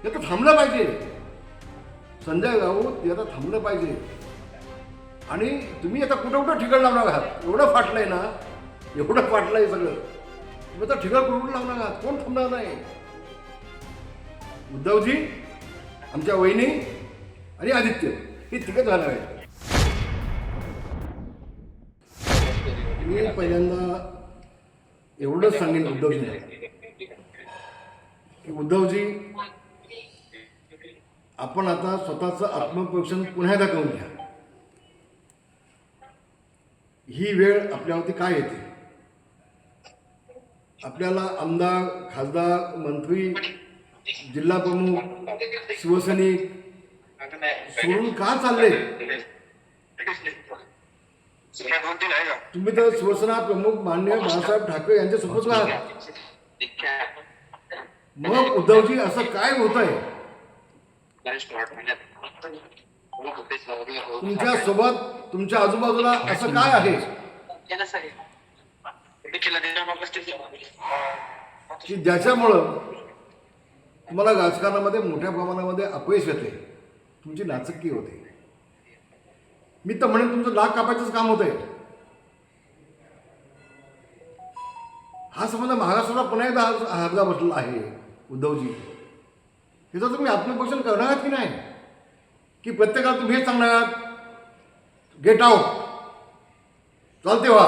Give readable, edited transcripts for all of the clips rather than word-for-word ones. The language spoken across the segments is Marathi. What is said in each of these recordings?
हे तर थांबलं पाहिजे. संजय राऊत हे आता थांबलं पाहिजे. आणि तुम्ही आता कुठं कुठं ठिकाण लावणार आहात. एवढं फाटलंय ना, एवढं फाटलंय सगळं. तुम्ही आता ठिकाण कुठं कुठं लावणार आहात. कोण थांबणार नाही. उद्धवजी, आमच्या वहिनी आणि आदित्य हे तिघं झालं आहे. मी पहिल्यांदा एवढंच सांगेन उद्धवजींना की उद्धवजी, आपण आता स्वतःचं आत्मपरीक्षण पुन्हा एकदा करून घ्या. ही वेळ आपल्यावरती काय येते. आपल्याला आमदार, खासदार, मंत्री, जिल्हा प्रमुख, शिवसैनिक सोडून का चालले. तुम्ही तर शिवसेना प्रमुख माननीय बाळासाहेब ठाकरे यांच्या सोबत आहात. मग उद्धवजी असं काय होत आहे. तुमच्या सोबत, तुमच्या आजूबाजूला असं काय आहे की ज्याच्यामुळं तुम्हाला राजकारणामध्ये मोठ्या प्रमाणामध्ये अपयश येते, तुमची नाचक्की होते. मी तर म्हणेन तुमचं नाक कापायचंच काम होतंय. हा संबंध महाराष्ट्राला पुन्हा एकदा हादगा बसलेला आहे. उद्धवजी, ह्याचं तुम्ही आत्मपरीक्षण करणार आहात की नाही, की प्रत्येकाला तुम्ही हेच सांगणार आहात, गेट आउट, चालते व्हा,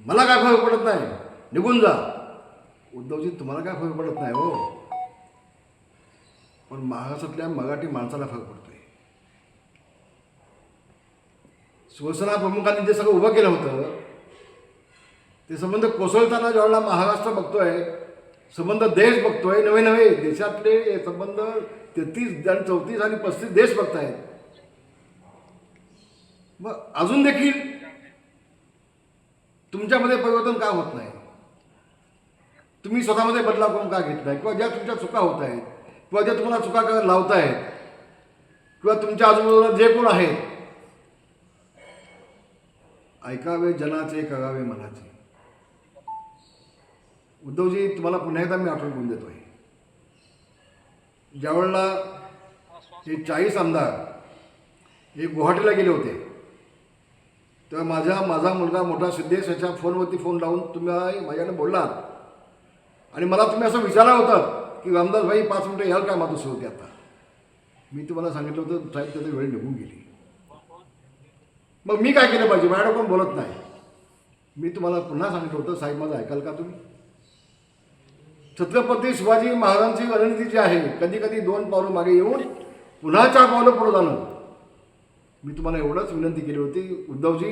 मला काय फरक पडत नाही, निघून जा. उद्धवजी, तुम्हाला काय फरक पडत नाही हो, पण महाराष्ट्रातल्या मराठी माणसाला फरक पडतोय. शिवसेना प्रमुखांनी जे सगळं उभं केलं होतं ते संबंध कोसळताना ज्यावेळेला महाराष्ट्र बघतोय, संबंध देश बघतोय, नवे नवे देशातले संबंध 33 आणि 34 आणि 35 देश बघतायत. मग अजून देखील तुमच्यामध्ये परिवर्तन का होत नाही. तुम्ही स्वतःमध्ये बदलाव करून का घेत नाही, किंवा ज्या तुमच्या चुका होत आहेत, किंवा ज्या तुम्हाला चुका करायला लावतायत, किंवा तुमच्या आजूबाजूला जे कोण आहेत, ऐकावे जनाचे, करावे मनाचे. उद्धवजी, तुम्हाला पुन्हा एकदा मी आठवण करून देतोय, ज्यावेळेला हे 40 आमदार हे गुवाहाटीला गेले होते तेव्हा माझा मुलगा मोठा सिद्धेश याच्या फोनवरती फोन लावून तुम्ही माझ्याकडे बोललात आणि मला तुम्ही असं विचारलं होतं की रामदास भाई 5 मिनिटं याल का मातोश्री होती. आता मी तुम्हाला सांगितलं होतं साहेब त्याची वेळ निघून गेली. मग मी काय केलं पाहिजे. माझ्याकडे कोण बोलत नाही. मी तुम्हाला पुन्हा सांगितलं होतं साहेब माझं ऐकाल का तुम्ही. छत्रपती शिवाजी महाराजांची रणनीती जी आहे, कधी कधी 2 पावलं मागे येऊन पुन्हा 4 पावलं पुढे जाणं. मी तुम्हाला एवढंच विनंती केली होती, उद्धवजी,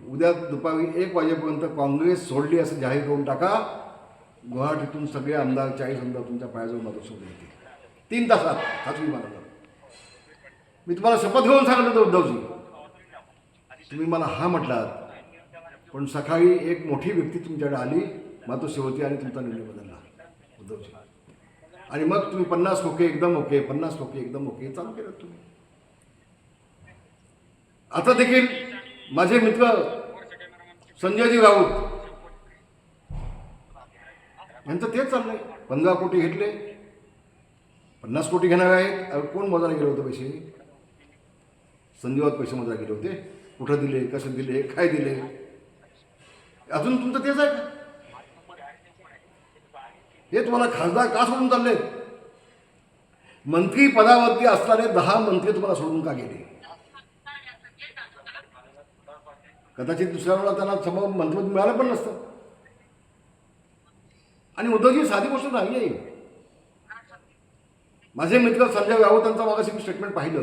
उद्या दुपारी 1 वाजेपर्यंत काँग्रेस सोडली असं जाहीर करून टाका. गुवाहाटीतून सगळे आमदार 40 आमदार तुमच्या पायाजवळ माझं सोडले येतील 3 तासात. खात्री मला. मी तुम्हाला शपथ घेऊन सांगितलं होतं उद्धवजी. तुम्ही मला हा म्हटलात, पण सकाळी एक मोठी व्यक्ती तुमच्याकडे आली, मातोश्री होती, आणि तुमचा निर्णय बदलला उद्धवजी. आणि मग तुम्ही 50 खोके एकदम ओके, 50 खोके एकदम ओके चालू केलं तुम्ही. आता देखील माझे मित्र संजयजी राऊत यांचं तेच चाललंय. 15 कोटी घेतले, 50 कोटी घेणार आहेत. कोण मोजायला गेलं होतं पैसे. संजय राऊत पैसे मोजायला गेले होते. कुठं दिले, कसं दिले, काय दिले, अजून तुमचं तेच आहे का. हे तुम्हाला खासदार का सोडून चालले. मंत्री पदावरती असणारे 10 मंत्री तुम्हाला सोडून का गेले. कदाचित दुसऱ्या वेळेला त्यांना समोर मंत्रिपद मिळालं पण नसतं. आणि उद्धवजी, साधी गोष्ट नाही आहे. माझे मित्र संजय राऊत यांचा मागाशी मी स्टेटमेंट पाहिलं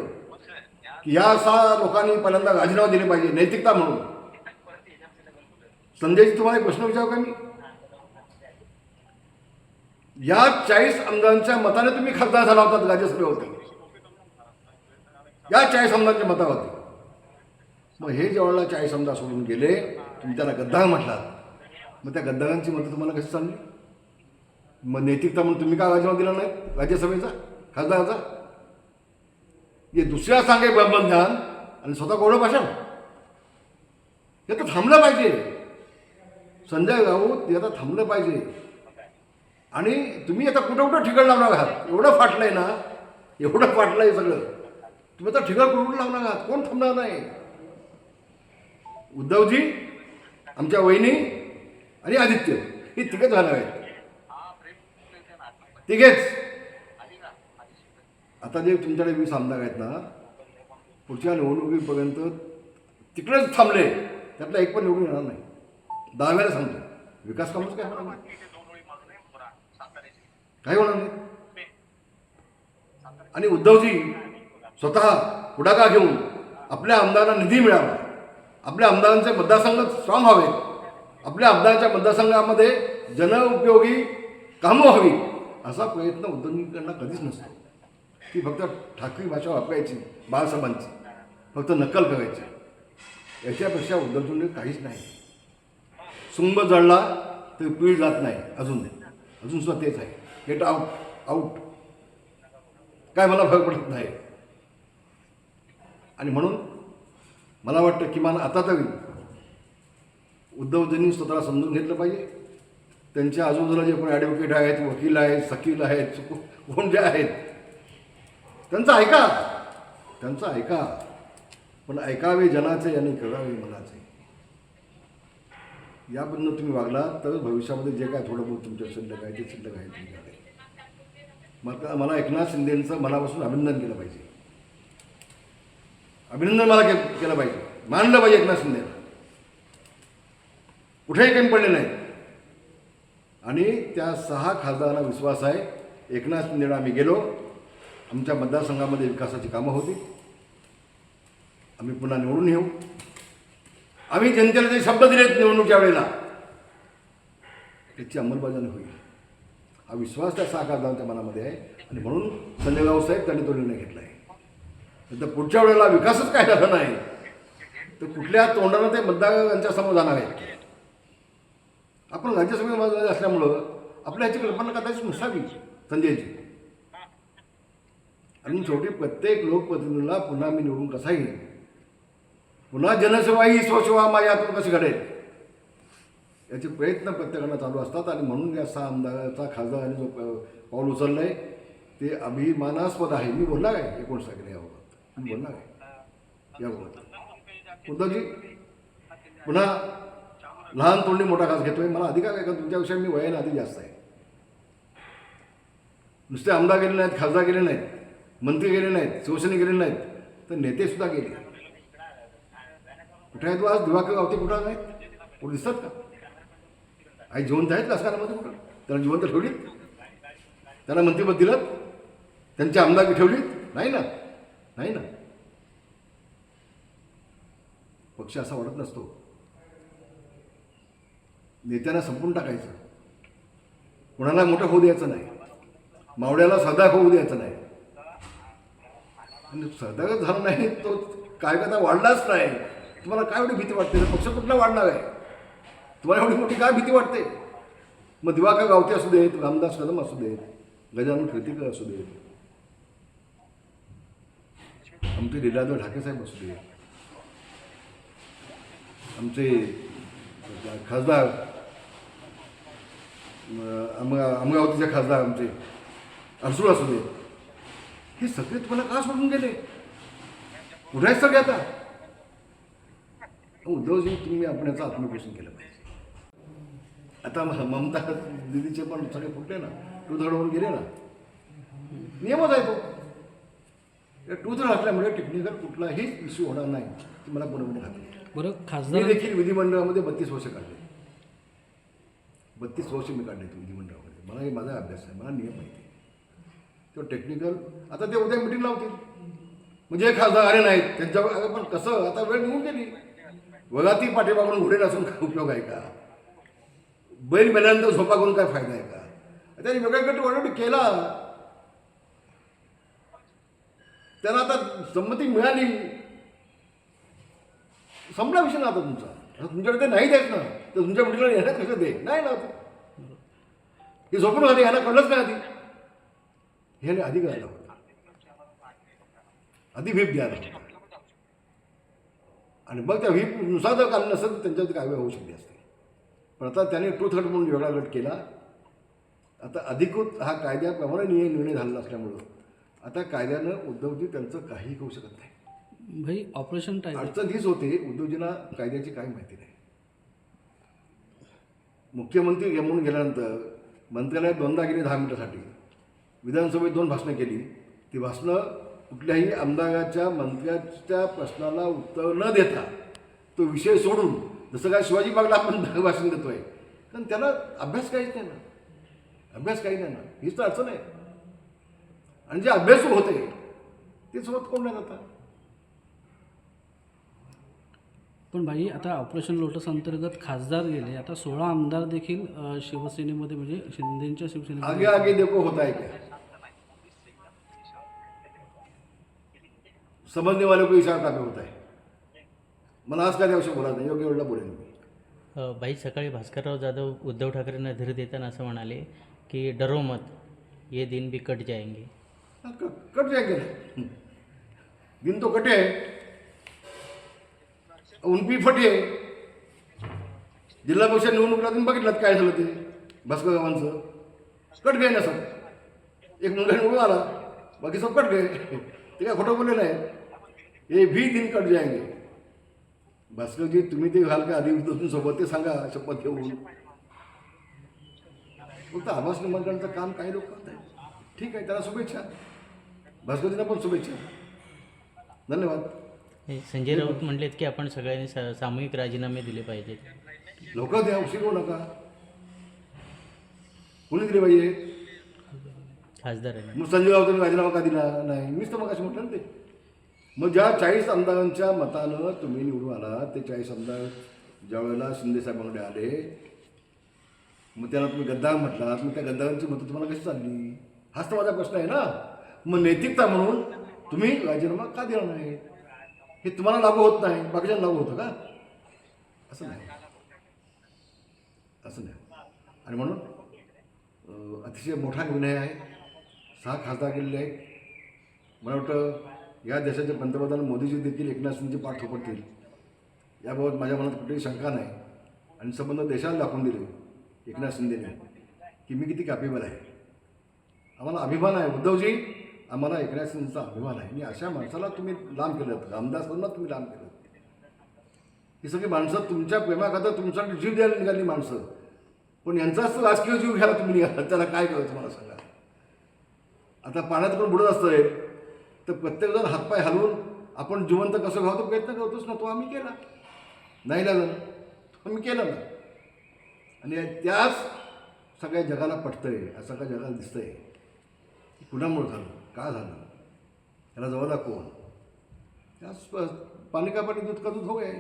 की या 6 लोकांनी पहिल्यांदा राजीनामा दिले पाहिजे नैतिकता म्हणून. संजयजी, तुम्हाला एक प्रश्न विचारू का मी. या 40 आमदारांच्या मताने तुम्ही खासदार झाला होता राज्यसभेवरती, या 40 आमदारांच्या मतावरती. मग हे ज्यावेळेला 40 आमदार सोडून गेले, तुम्ही त्याला गद्दार म्हटलात. मग त्या गद्दारांची मतं तुम्हाला कशी चालली. मग नैतिकता म्हणून तुम्ही का राजीनामा दिला नाही राज्यसभेचा, खासदाराचा. हे दुसऱ्या सांगे ब्रह्मज्ञान आणि स्वतः गोड भाषण. हे तर थांबलं पाहिजे. संजय राऊत हे आता थांबलं पाहिजे. आणि तुम्ही आता कुठं कुठं ठिकाण लावणार आहात, एवढं फाटलंय ना, एवढं फाटलंय सगळं, तुम्ही आता ठिकाण कुठं लावणार आहात, कोण थांबणार नाही. उद्धवजी, आमच्या वहिनी आणि आदित्य ही तिघच झालं आहेत, तिघेच. आता जे तुमच्याकडे 20 आमदार आहेत ना, पुढच्या निवडणुकीपर्यंत तिकडेच थांबले, त्यातला एक पण निवडून येणार नाही. 10 वेळा सांगतो, विकास कामच काय होणार नाही, काही होणार नाही. आणि उद्धवजी स्वतः पुढाकार घेऊन आपल्या आमदारांना निधी मिळावा, आपल्या आमदारांचे मतदारसंघ स्ट्रॉंग व्हावे, आपल्या आमदारांच्या मतदारसंघामध्ये जनउपयोगी कामं व्हावी, असा प्रयत्न उद्धवजींकडनं कधीच नसतो. ती फक्त ठाकरी भाषा वापरायची, बाळासाहेबांची फक्त नक्कल करायची, याच्यापेक्षा उद्धवजींनी काहीच नाही. सुंब जळला तर पीळ जात नाही, अजून सुद्धा तेच आहे. गेट आऊट काय मला फरक पडत नाही. आणि म्हणून मला वाटतं किमान आता तरी उद्धवजींनी स्वतःला समजून घेतलं पाहिजे. त्यांच्या आजूबाजूला जे कोणी ॲडव्होकेट आहेत, वकील आहेत, सकील आहेत, कोण जे आहेत, त्यांचं ऐका, पण ऐकावे जनाचे आणि करावे मनाचे. याबद्दल तुम्ही वागला तर भविष्यामध्ये जे काय थोडं बहुत तुमच्या शिल्लक आहे ते शिल्लक आहे तुमच्याकडे. मला एकनाथ शिंदेंचं मनापासून अभिनंदन केलं पाहिजे, अभिनंदन मला केलं पाहिजे, मानलं पाहिजे एकनाथ शिंदेला, कुठेही कमी पडले नाही. आणि त्या 6 खासदारांना विश्वास आहे, एकनाथ शिंदेला आम्ही गेलो, आमच्या मतदारसंघामध्ये विकासाची कामं होती, आम्ही पुन्हा निवडून येऊ. आम्ही जनतेला जे शब्द दिलेत निवडणुकीच्या वेळेला त्याची अंमलबजावणी होईल, हा विश्वास त्या 6 खासदारांच्या मनामध्ये आहे. आणि म्हणून संजय राऊत साहेब त्यांनी तो निर्णय घेतला आहे. तर पुढच्या वेळेला विकासच काय झाला नाही तर कुठल्या तोंडानं ते मतदारांच्या समोर जाणार आहेत. आपण राज्यसभेमध्ये असल्यामुळं आपल्या ह्याची कल्पना कदाचित नसावी संजयची. आणि शेवटी प्रत्येक लोकप्रतिनिधीला पुन्हा मी निवडून कसा येईल, पुन्हा जनसेवा ही स्वसेवा माझ्यातून कशी घडेल, याचे प्रयत्न प्रत्येकानं चालू असतात. आणि म्हणून या 6 आमदाराचा खासदारांनी जो पाऊल उचललं आहे ते अभिमानास्पद आहे. मी बोलणार आहे 19 तारखेला याबाबत, मी बोलणार आहे याबाबत. उद्धवजी पुन्हा लहान तोंडी मोठा घास घेतोय, मला अधिकार आहे का तुमच्याविषयी, मी वयाने आधी जास्त आहे. नुसते आमदार गेले नाहीत, खासदार गेले नाहीत, मंत्री गेले नाहीत, शिवसेने गेले नाहीत, तर नेते सुद्धा गेले. कुठे आहेत आज दिवाकर गावते, कुठं नाहीत, कुठं दिसतात का? आई जिवंत आहेत लष्करामध्ये, कुठं त्याला जिवंत ठेवलीत, त्याला मंत्रिपद दिलं, त्यांची आमदारकी ठेवलीत? नाही ना. पक्ष असा वाटत नसतो, नेत्यांना संपून टाकायचं, कोणाला मोठं होऊ द्यायचं नाही, मावड्याला सदा होऊ द्यायचं नाही. आणि सदा झाला नाही तो कार्यकर्ता वाढलाच नाही. तुम्हाला काय एवढी भीती वाटते? पक्ष कुठला वाढणार आहे? तुम्हाला एवढी मोठी काय भीती वाटते? मग दिवाकर गावते असू देत, रामदास कदम असू देत, गजानन कीर्तिकर असू देत, आमचे लीलाधर ठाकेसाहेब असू देत, आमचे खासदार अमरावतीचे खासदार आमचे अडसूळ असू दे, हे सगळे तुम्हाला का सोडून गेले? कुठे आहेत सगळे आता? उद्धवजी, तुम्ही आपण याचं आत्मपोषण केलं पाहिजे. आता ममता दिदीचे पण सगळे फुटले ना, टू थर्डवर गेले ना, नियमच आहे तो. टू थर्ड असल्यामुळे टेक्निकल कुठलाही इश्यू होणार नाही, ती मला पुढे खात्री. बरं, खासदार मी देखील विधिमंडळामध्ये 32 वर्ष काढले, 32 वर्ष मी काढले विधिमंडळामध्ये. मला हे माझा अभ्यास आहे, मला नियम माहिती आहे. तो टेक्निकल आता ते उद्या मिटिंग लावतील, म्हणजे खासदार आले नाहीत त्यांच्यावर, पण कसं आता वेळ निघून गेली. वगाती पाठीमागून घोडे नसून काय उपयोग आहे का? बैल मेल्यानंतर झोपा करून काय फायदा आहे का? त्यांनी वेगळा गट ऑलरेडी केला, त्यांना आता संमती मिळाली, संपला विषय ना आता तुमचा. तुमच्याकडे ते नाही द्यायच ना, तर तुमच्या मुलीला येण्यात कसं दे नाही ना, हे झोपून आधी यांना कळलंच नाही आधी, हे आधी करायला होतं, आधी व्हीप द्यायला होता. आणि मग त्या व्हीपनुसार जर काढलं नसेल तर त्यांच्यावरती कारवाई होऊ शकते असते. पण आता त्याने 2/3 म्हणून वेगळा गट केला आता अधिकृत हा कायद्याप्रमाणे निर्णय झालेला असल्यामुळं आता कायद्यानं उद्धवजी त्यांचं काही करू शकत नाही. भाई ऑपरेशन टायगर अडचण हीच होते, उद्धवजींना कायद्याची काही माहिती नाही. मुख्यमंत्री म्हणून गेल्यानंतर मंत्रालयात 2दा गेले 10 मिनिटासाठी, विधानसभेत 2 भाषणं केली. ती भाषणं कुठल्याही आमदाराच्या मंत्र्याच्या प्रश्नाला उत्तर न देता तो विषय सोडून, जसं काय शिवाजी बागला आपण भाषण देतोय, कारण त्याला अभ्यास काहीच नाही ना, अभ्यास काही नाही ना, हीच तर अडचण आहे. आणि जे अभ्यासू होते ते सोबत कोण नाही जाता. पण भाई आता ऑपरेशन लोटस अंतर्गत खासदार गेले, आता 16 आमदार देखील शिवसेनेमध्ये म्हणजे शिंदेच्या शिवसेनेमध्ये आगे आगे देखो होता है क्या, समझने वाले को इशारा काफी होता है. मला आज काय त्याविषयी बोलायचं नाही, योग्य वेळेला बोलेन मी. भाई सकाळी भास्करराव जाधव उद्धव ठाकरेंना धीर देताना असं म्हणाले की डरो मत, ये दिन भी कट जाएंगे. कट जाएंगे ना, दिन तो कटे, उनपी फटे. जिल्हा परिषद निवडणुकीला तुम्ही बघितलं काय झालं ते भास्कर गावांचं, कट गए ना सर. एक मुलगा निवडून आला, बाकी सब कट गए. ते काय खोटं बोलले नाही. हे भी दिन कट जाएंगे. भास्करजी तुम्ही ते घाल का आधी सोबत ते सांगा शपथ घेऊन. फक्त आभास निर्माण काम काही लोक करत आहेत. ठीक आहे, त्याला शुभेच्छा. भास्करजींना पण शुभेच्छा. धन्यवाद. संजय राऊत म्हणलेत की आपण सगळ्यांनी सामूहिक राजीनामे दिले पाहिजेत. लवकर द्या, उशीर होऊ नका. कोणी दिले पाहिजे? खासदारांनी. मग संजय राऊतांनी राजीनामा का दिला नाही? मीच तर मग अशी म्हटलं ना ते. मग ज्या 40 आमदारांच्या मतानं तुम्ही निवडून आला, ते 40 आमदार ज्या वेळेला शिंदेसाहेबांकडे आले, मग त्याला तुम्ही गद्दार म्हटलात. मग त्या गद्दारांची मतं तुम्हाला कशी चालली? हाच तर माझा प्रश्न आहे ना. मग नैतिकता म्हणून तुम्ही राजीनामा का दिला नाही? हे तुम्हाला लागू होत नाही, बाकीच्यांना लागू होतं का? असं नाही, असं नाही. आणि म्हणून अतिशय मोठा निर्णय आहे. 6 खासदार गेलेले आहेत. मला वाटतं या देशाचे पंतप्रधान मोदीजी देखील एकनाथ शिंदेची पाठ थोपटतील याबाबत माझ्या मनात कुठेही शंका नाही. आणि संबंध देशाला दाखवून दिले एकनाथ शिंदेने की मी किती कॅपेबल आहे. आम्हाला अभिमान आहे उद्धवजी, आम्हाला एकनाथ शिंदेचा अभिमान आहे. आणि अशा माणसाला तुम्ही लांब केलं, रामदासांना तुम्ही लांब केलं. ही सगळी माणसं तुमच्या प्रेमाखातर तुमच्यासाठी जीव द्यायला निघाली माणसं, पण यांचाच राजकीय जीव घ्यायला तुम्ही निघाला. त्याला काय करायचं मला सांगा. आता पाण्यात पण बुडत असतंय तर प्रत्येकजण हातपाय हलवून आपण जिवंत कसं व्हावं प्रयत्न करतोच ना. तो आम्ही केला नाही ना, तो आम्ही केला ना. आणि त्याच सगळ्या जगाला पटतंय, असं सगळ्या जगाला दिसतंय. कुणामुळे झालं, का झालं, त्याला जवळला कोण. त्याच पाणी का पाणी दूध का दूध हो गए.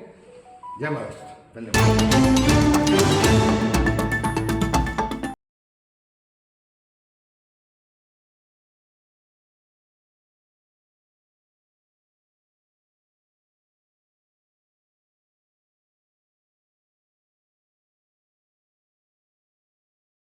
जय महाराष्ट्र. धन्यवाद.